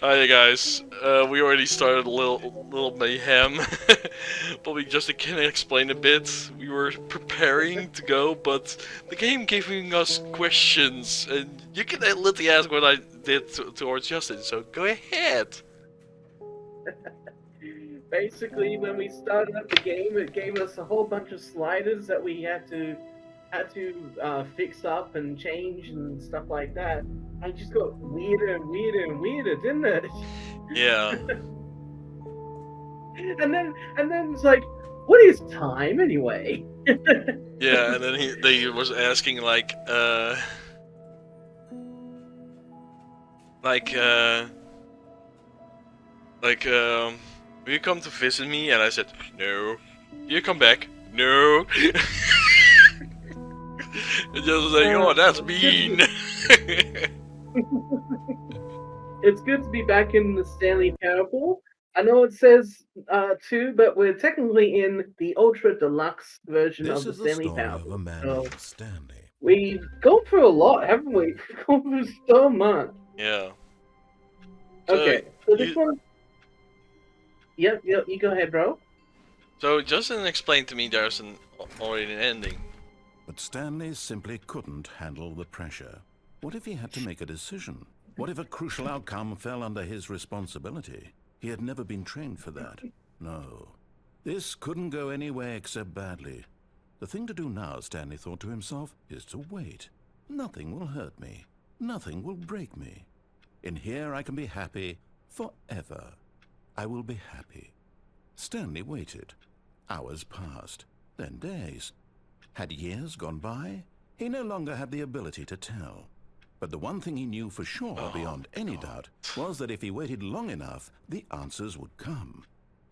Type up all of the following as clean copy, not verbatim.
Hi guys, we already started a little mayhem, but we just can explain a bit. We were preparing to go, but the game giving us questions, and you can literally ask what I did towards Justin. So go ahead. Basically, when we started up the game, it gave us a whole bunch of sliders that we had to fix up and change and stuff like that. And it just got weirder and weirder and weirder, didn't it? Yeah. And then it's like, what is time anyway? Yeah, and then they was asking like will you come to visit me? And I said no. Do you come back? No. And just like, oh, that's mean. It's good to be back in the Stanley Parable. I know it says 2, but we're technically in the Ultra Deluxe version This of the is the Stanley story of Parable. a man So named Stanley. we've gone through a lot, haven't we? We've gone through so much. Yeah. Okay, so this one. Yep, you go ahead, bro. So Justin explained to me there's already an ending. But Stanley simply couldn't handle the pressure. What if he had to make a decision? What if a crucial outcome fell under his responsibility? He had never been trained for that. No. This couldn't go any way except badly. The thing to do now, Stanley thought to himself, is to wait. Nothing will hurt me. Nothing will break me. In here I can be happy forever. I will be happy. Stanley waited. Hours passed, then days. Had years gone by? He no longer had the ability to tell. But the one thing he knew for sure, beyond any doubt, was that if he waited long enough, the answers would come.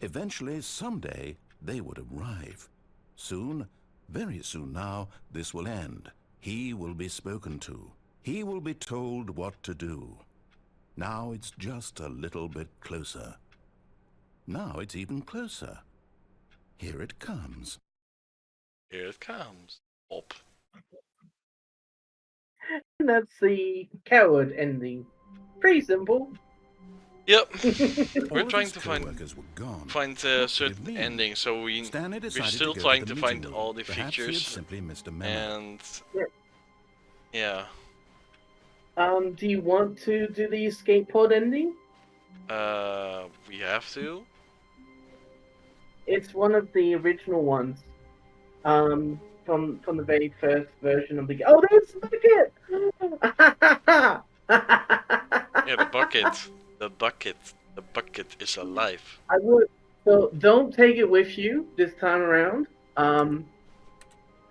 Eventually, someday, they would arrive. Soon, very soon now, this will end. He will be spoken to. He will be told what to do. Now it's just a little bit closer. Now it's even closer. Here it comes. Here it comes. Op. And that's the coward ending. Pretty simple. Yep. All We're of trying his to co-workers were gone. find What certain could it mean? endings, so we're Stanley still decided to go trying to to the find meeting all room. the Perhaps he had features, simply missed a memo. and yeah. Do you want to do the escape pod ending? We have to. It's one of the original ones. From the very first version of the game. Oh, there's the bucket! Yeah, the bucket. The bucket is alive. I would. So don't take it with you this time around.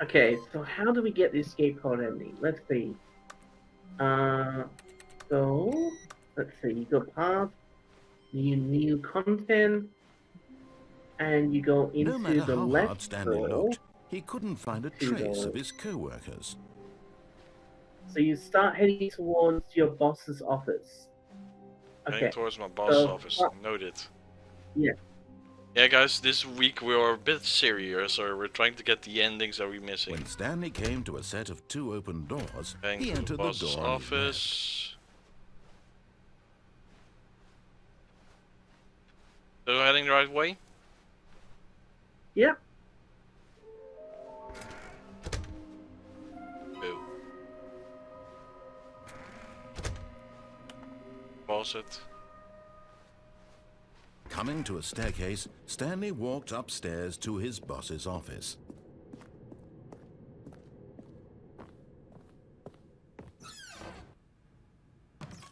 Okay, so how do we get the escape pod ending? Let's see. So let's see. You go past new content, and you go into No matter the how left hard Stanley door. looked, he couldn't find a to trace the- of his co-workers. So you start heading towards your boss's office. Heading Okay. towards my boss's So, office. Noted. Yeah. Yeah, guys, this week we are a bit serious, or we're trying to get the endings that we're missing. When Stanley came to a set of 2 open doors, Heading he to the entered the boss's door on his left. office. So heading the right way? Yep. Go. Pause it. Coming to a staircase, Stanley walked upstairs to his boss's office.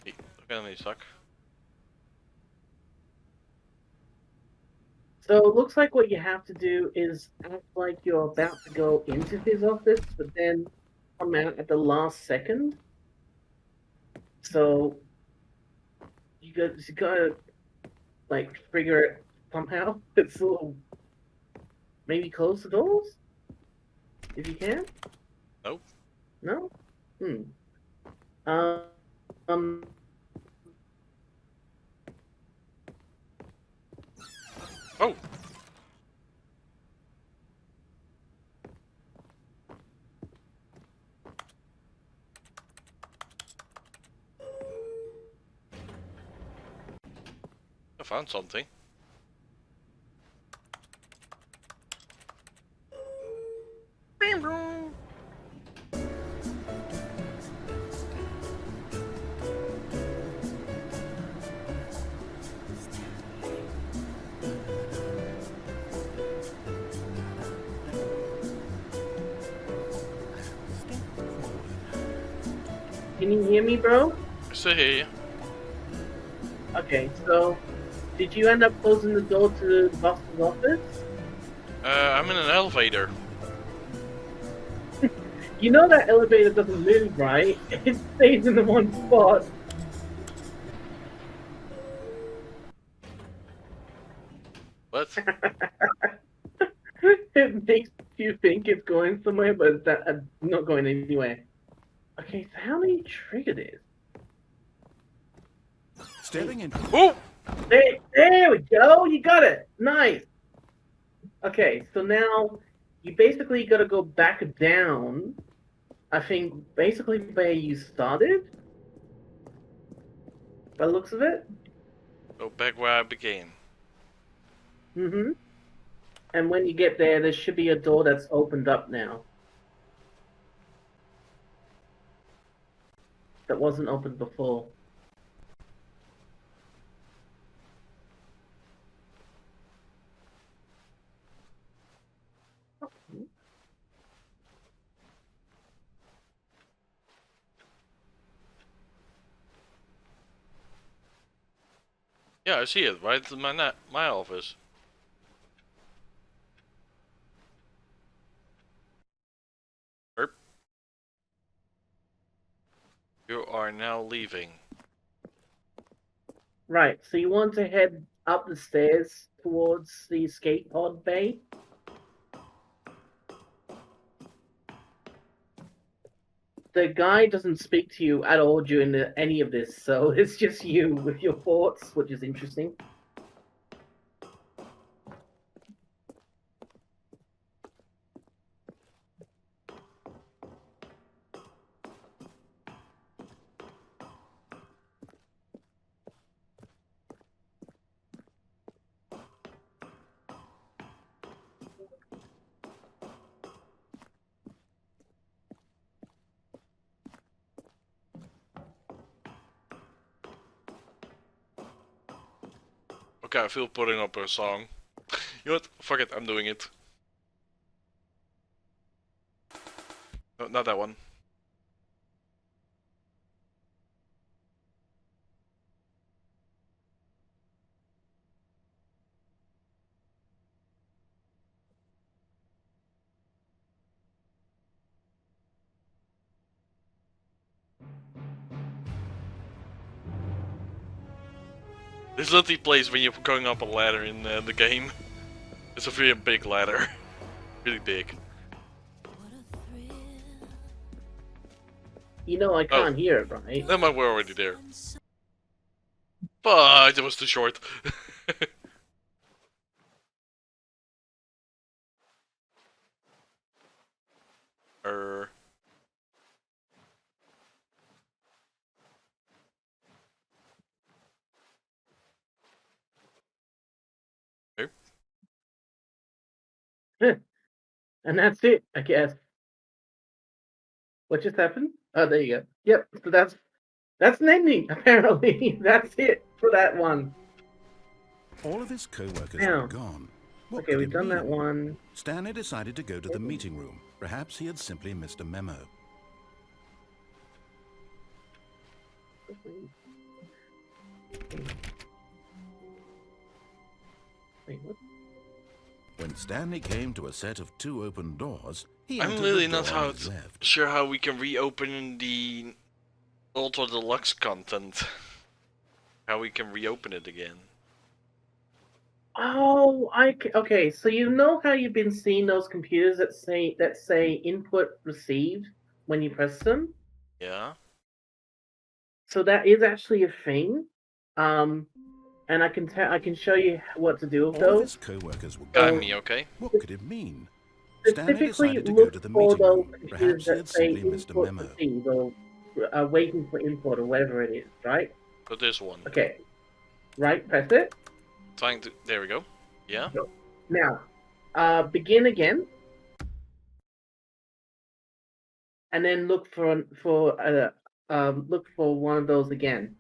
Hey, look at me, suck. So it looks like what you have to do is act like you're about to go into his office, but then come out at the last second. So you gotta like figure it somehow. It's a little. Maybe close the doors if you can. Nope. No. Um. Oh! I found something. Can you hear me, bro? I still hear you. Okay, so did you end up closing the door to the boss's office? I'm in an elevator. You know that elevator doesn't move, right? It stays in the one spot. What? It makes you think it's going somewhere, but it's not going anywhere. Okay, so how many trigger this? Stepping in. Oh! There we go. You got it. Nice. Okay, so now you basically got to go back down. I think basically where you started. By the looks of it. Go back where I began. Mm-hmm. And when you get there, there should be a door that's opened up now. That wasn't opened before. Yeah, I see it right in my office. Erp. You are now leaving. Right, so you want to head up the stairs towards the escape pod bay? The guy doesn't speak to you at all during any of this, so it's just you with your thoughts, which is interesting. Okay, I feel putting up a song. You know what? Fuck it, I'm doing it. No, not that one. This literally plays when you're going up a ladder in the game. It's a very big ladder. Really big. You know I can't hear it, right? Then we're already there. But it was too short. And that's it, I guess. What just happened? Oh, there you go. Yep, so that's an ending, apparently. That's it for that one. All of his co-workers Now, were gone. What okay, could we've it done mean? that one. Stanley decided to go to the meeting room. Perhaps he had simply missed a memo. Wait, what? When Stanley came to a set of 2 open doors, he I'm entered really the not door on his left. sure how we can reopen the Ultra Deluxe content. How we can reopen it again. Oh, okay. So you know how you've been seeing those computers that say input received when you press them? Yeah. So that is actually a thing. And I can show you what to do with All of those. his co-workers were Got gone. me, okay? What could it mean? Stanley Specifically, decided to go look to the for meeting those room. computers Perhaps he that had say simply missed a input memo. received or waiting for input or whatever it is, right? So this one. Okay. Right, press it. trying to. There we go. Yeah. Now, begin again, and then look for one of those again,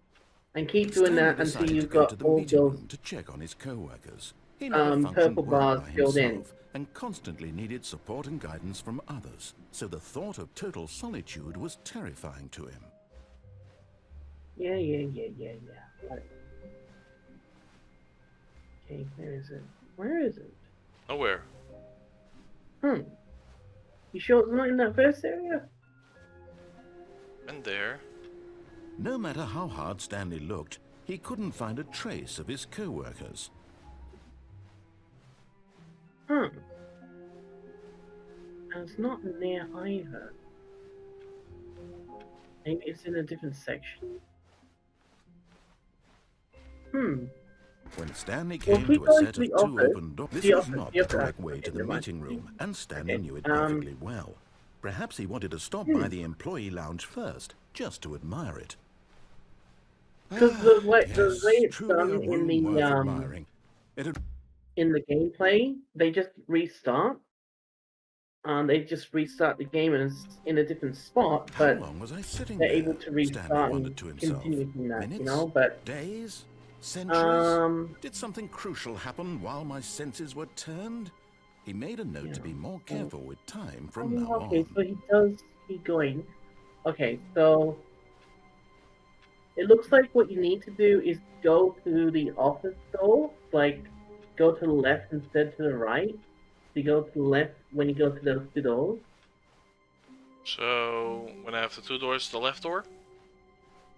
and keep doing Stanley that until decided to you've go got to the all meeting those room to check on his co-workers. He never functioned purple well bars by filled in. himself and constantly needed support and guidance from others. So the thought of total solitude was terrifying to him. Yeah. Right. Okay, where is it? Where is it? Nowhere. You sure it's not in that first area? And there. No matter how hard Stanley looked, he couldn't find a trace of his co-workers. And it's not in there either. Maybe it's in a different section. When Stanley came to a set of two open doors, this was not the correct way to the meeting room, and Stanley knew it perfectly well. Perhaps he wanted to stop by the employee lounge first, just to admire it. Because the way Yes, it's truly a done room worth admiring. in the gameplay, they just restart. They just restart the game and it's in a different spot, How but long was I sitting they're there? able to Stanley restart wondered and to himself. continue from that, Minutes? you know. But Days? Centuries? Did something crucial happen while my senses were turned? He made a note to be more careful with time from now on. Okay, so he does keep going. Okay, so it looks like what you need to do is go to the office door, like go to the left instead to the right. You go to the left when you go to those two doors. So when I have the two doors, the left door.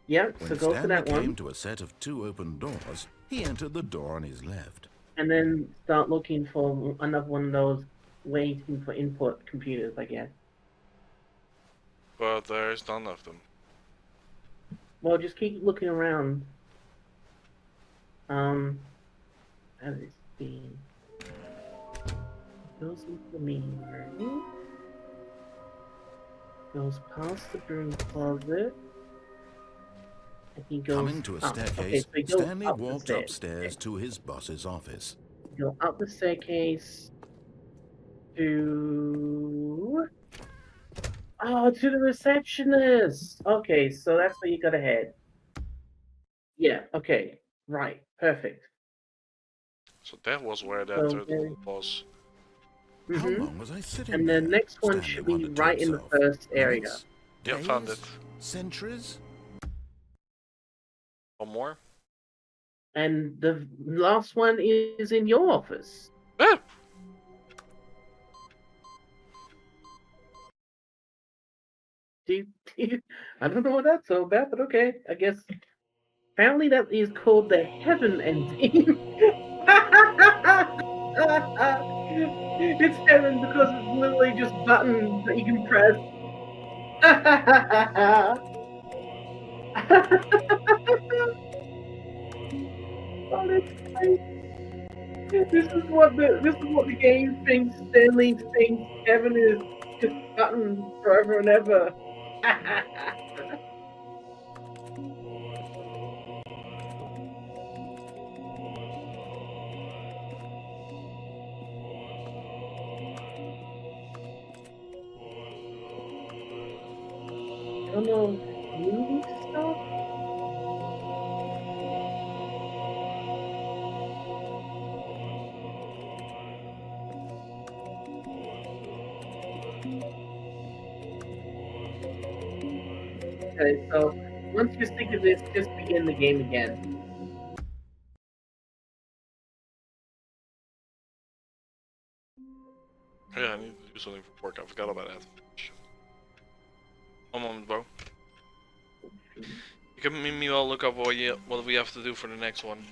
Yep, so When go to Stanley that one. came to a set of two open doors, he entered the door on his left. And then start looking for another one of those waiting for input computers, I guess. But there's none of them. Well, just keep looking around. As it's being goes into the meeting room. Goes past the broom closet. And he goes Coming to a up. staircase, Okay, so he goes Stanley up the walked stairs. upstairs to his boss's office. Go up the staircase to to the receptionist. Okay, so that's where you gotta head. Yeah. Okay. Right. Perfect. So that was where that So third then- one was. How Mhm. long was I sitting And there? the next one Stanley should be wondered to right in the himself. first area. Minutes? Yeah, found Days? it. Centuries? One more. And the last one is in your office. Ah! I don't know what that's all about, but okay. I guess apparently that is called the heaven ending. It's heaven because it's literally just buttons that you can press. Oh, that's great. This is what the game thinks. Stanley thinks heaven is just buttons forever and ever. I don't know. Movie stuff. Okay, so once you're sick of this, just begin the game again. Yeah, I need to do something for work. I forgot about that. One moment, bro. You can meanwhile look up what we have to do for the next one.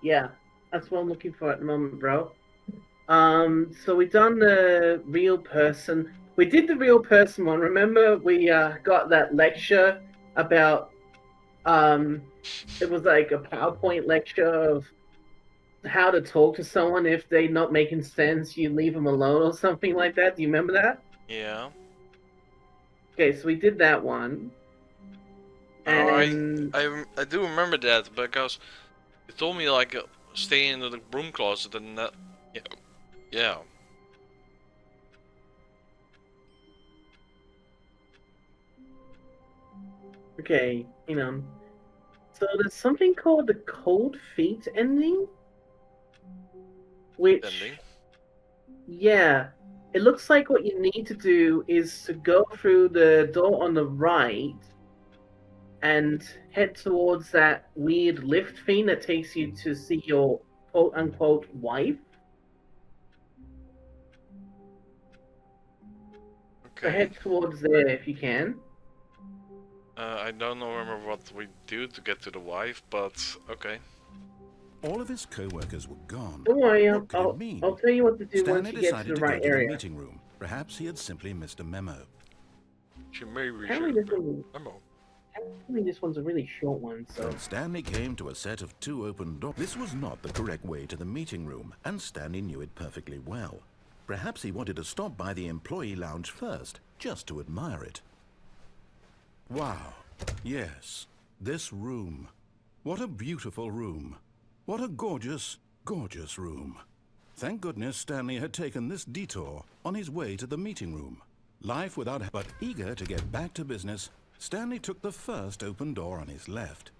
Yeah, that's what I'm looking for at the moment, bro. So we done the real person. We did the real person one. Remember, we got that lecture about it was like a PowerPoint lecture of how to talk to someone if they're not making sense. You leave them alone or something like that. Do you remember that? Yeah. Okay, so we did that one. And I do remember that because you told me like stay in the broom closet and yeah. Yeah. Okay, hang on. So there's something called the cold feet ending, which, Ending. yeah, it looks like what you need to do is to go through the door on the right and head towards that weird lift thing that takes you to see your quote unquote wife. So Okay. head towards there if you can. I don't remember what we do to get to the wife, but okay. All of his co-workers were gone. Don't worry, What could it mean? I'll tell you what to do once Stanley you get to decided the to go right to the area. meeting room. Perhaps he had simply missed a memo. She may reach Apparently this one's a really short one, so... When Stanley came to a set of 2 open doors, this was not the correct way to the meeting room, and Stanley knew it perfectly well. Perhaps he wanted to stop by the employee lounge first, just to admire it. Wow. Yes, this room. What a beautiful room. What a gorgeous, gorgeous room. Thank goodness Stanley had taken this detour on his way to the meeting room. Life without... But eager to get back to business, Stanley took the first open door on his left.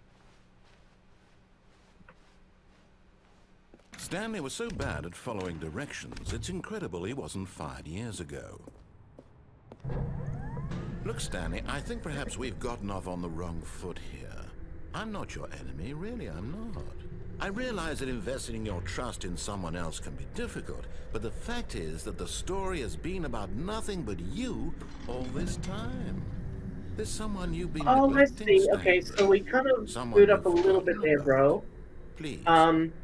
Stanley was so bad at following directions, it's incredible he wasn't fired years ago. Look, Stanley, I think perhaps we've gotten off on the wrong foot here. I'm not your enemy, really, I'm not. I realize that investing your trust in someone else can be difficult, but the fact is that the story has been about nothing but you all this time. There's someone you've been Oh, I neglecting, see. Okay, Stanley. so we kind of Someone screwed up a you've little bit forgotten there, about. bro. Please,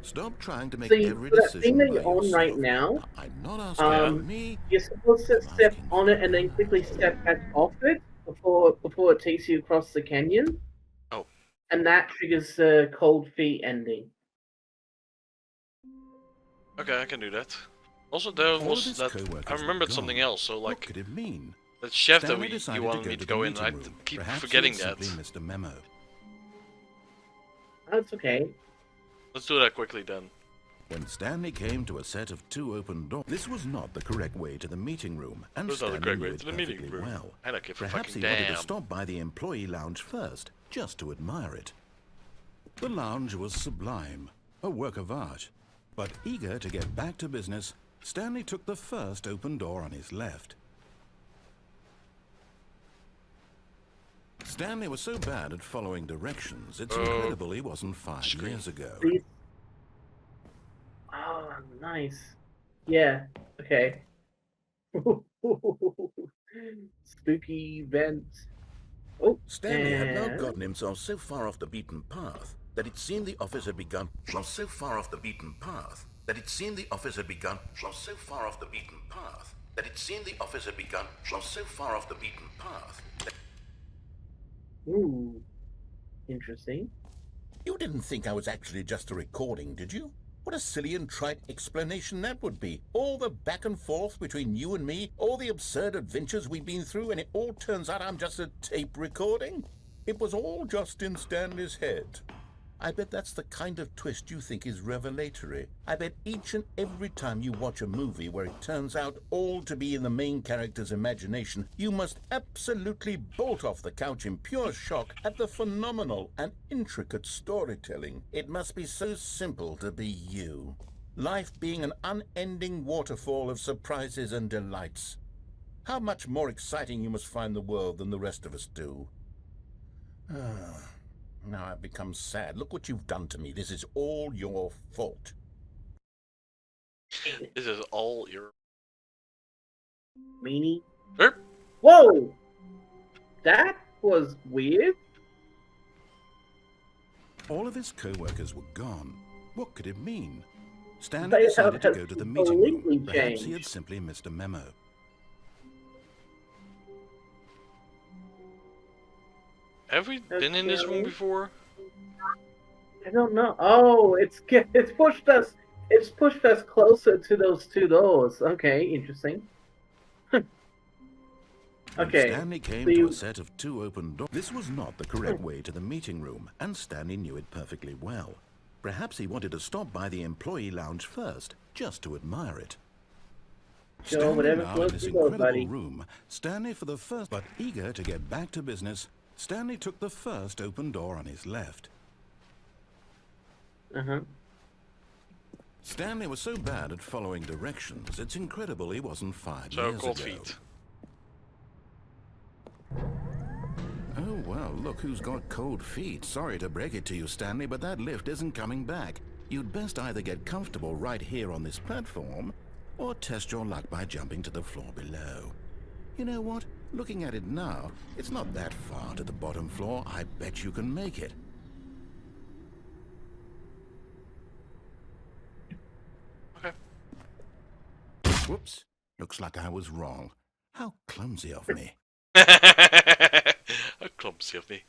stop trying to make So every for that thing decision that by you're on right yourself. now, I'm not asking for me. you're supposed to I'm step asking on for it and then you. quickly step back off it before it takes you across the canyon, Oh, and that triggers the cold feet ending. okay, I can do that. Also, there All of was his that. co-workers I were remembered gone. something else. So, What like, could it mean? that chef that Stanley you decided wanted me to to go go to in, the I meeting room. keep Perhaps forgetting he had that. simply missed a memo. That's okay. Let's do that quickly then. When Stanley came to a set of 2 open doors, this was not the correct way to the meeting room, and This is not the Stanley correct knew way it to the meeting perfectly room. well. I don't give a Perhaps fucking he wanted damn. to stop by the employee lounge first, just to admire it. The lounge was sublime, a work of art. But eager to get back to business, Stanley took the first open door on his left. Stanley was so bad at following directions, it's incredible he wasn't 5 years ago. Oh, nice. Yeah, okay. Spooky vent. Oh, Stanley had now and... gotten himself so far off the beaten path that it seemed the office had begun. So far off the beaten path that it seemed the office had begun. So far off the beaten path that it seemed the office had begun. So far off the beaten path. Ooh, interesting. You didn't think I was actually just a recording, did you? What a silly and trite explanation that would be. All the back and forth between you and me, all the absurd adventures we've been through, and it all turns out I'm just a tape recording? It was all just in Stanley's head. I bet that's the kind of twist you think is revelatory. I bet each and every time you watch a movie where it turns out all to be in the main character's imagination, you must absolutely bolt off the couch in pure shock at the phenomenal and intricate storytelling. It must be so simple to be you. Life being an unending waterfall of surprises and delights. How much more exciting you must find the world than the rest of us do. Now I've become sad. Look what you've done to me. This is all your fault. This is all your... Meanie. Erp. Whoa! That was weird. All of his co-workers were gone. What could it mean? Stanley They decided to have go to the meeting room. completely Perhaps he changed. had simply missed a memo. Have we been in this room before? I don't know. Oh, it's pushed us. It's pushed us closer to those 2 doors. Okay, interesting. When Okay. Stanley came so to you- a set of 2 open doors. This was not the correct way to the meeting room, and Stanley knew it perfectly well. Perhaps he wanted to stop by the employee lounge first, just to admire it. Sure, Standing whatever now in floats this your boat, incredible buddy. room, Stanley for the first, but eager to get back to business, Stanley took the first open door on his left. Stanley was so bad at following directions, it's incredible he wasn't 5 So years cold ago. feet. Oh, well, look who's got cold feet. Sorry to break it to you, Stanley, but that lift isn't coming back. You'd best either get comfortable right here on this platform, or test your luck by jumping to the floor below. You know what? Looking at it now, it's not that far to the bottom floor. I bet you can make it. Okay. Whoops. Looks like I was wrong. How clumsy of me. How clumsy of me.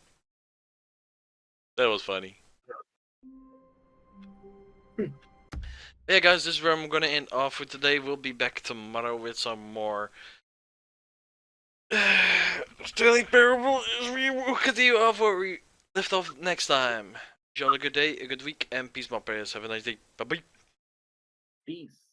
That was funny. Yeah, guys, this is where I'm gonna end off for today. We'll be back tomorrow with some more Stanley Parable. We will continue off where we left off next time. Wish you all a good day, a good week, and peace, my prayers. Have a nice day. Bye bye. Peace.